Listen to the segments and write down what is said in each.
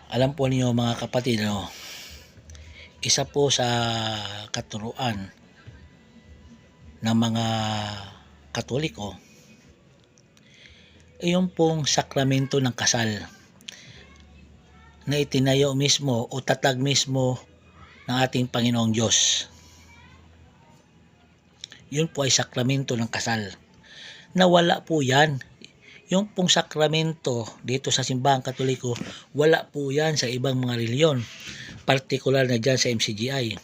Alam po niyo mga kapatid, isa po sa katuruan ng mga Katoliko ay yung pong sakramento ng kasal na itinayo mismo o tatag mismo ng ating Panginoong Diyos. Yun po ay sakramento ng kasal. Nawala po yan. Yung pong sakramento dito sa simbahang Katoliko, wala po yan sa ibang mga reliyon, partikular na dyan sa MCGI.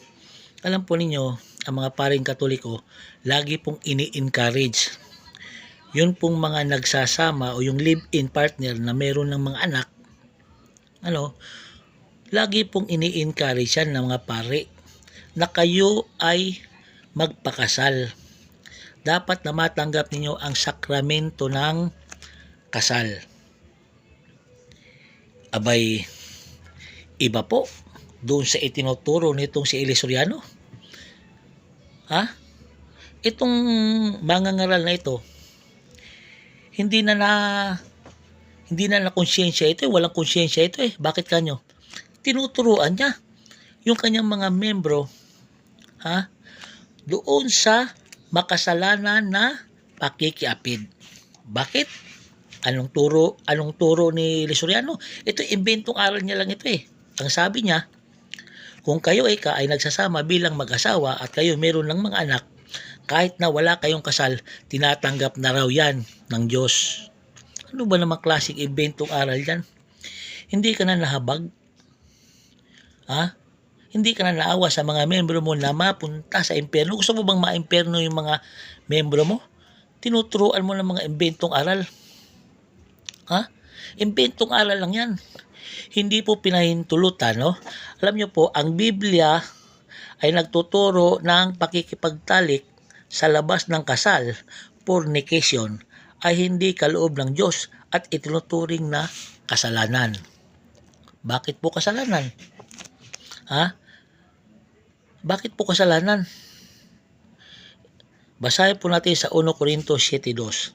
Alam po ninyo, ang mga paring Katoliko, lagi pong ini-encourage yun pong mga nagsasama o yung live-in partner na meron ng mga anak, lagi pong ini-encourage yan ng mga pare na kayo ay magpakasal. Dapat na matanggap ninyo ang sakramento ng kasal. Abay, iba po doon sa itinuturo nitong si Eli Soriano. Itong mangangaral na ito, hindi na konsyensya ito, walang konsyensya ito . Bakit kanyo? Tinuturuan niya yung kanyang mga membro doon sa makasalanan na pakikiapid. Bakit? Anong turo ni Eli Soriano? Ito imbentong aral niya lang ito . Ang sabi niya, kung kayo ay nagsasama bilang mag-asawa at kayo meron ng mga anak, kahit na wala kayong kasal, tinatanggap na raw yan ng Diyos. Ano ba namang klaseng inventong aral yan? Hindi ka na nahabag? Hindi ka na naawa sa mga membro mo na mapunta sa impyerno? Gusto mo bang maimpyerno yung mga membro mo? Tinuturuan mo ng mga inventong aral. Inventong aral lang yan. Hindi po pinahintulutan, Alam niyo po, ang Biblia ay nagtuturo ng pakikipagtalik sa labas ng kasal, fornication, ay hindi kaloob ng Diyos at itinuturing na kasalanan. Bakit po kasalanan? Bakit po kasalanan? Basahin po natin sa 1 Corintios 7:2.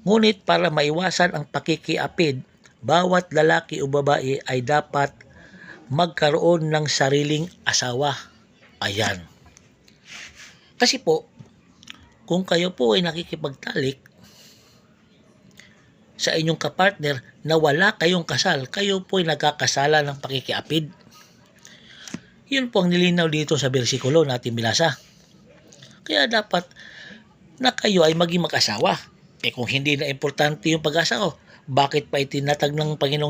Ngunit para maiwasan ang pakikiapid, bawat lalaki o babae ay dapat magkaroon ng sariling asawa. Ayan. Kasi po, kung kayo po ay nakikipagtalik sa inyong kapartner na wala kayong kasal, kayo po ay nagkakasala ng pakikiapid. Yun po ang nilinaw dito sa bersikulo natin binasa. Kaya dapat na kayo ay maging mag-asawa. Kung hindi na importante yung pag-asawa, bakit pa itinatag ng Panginoong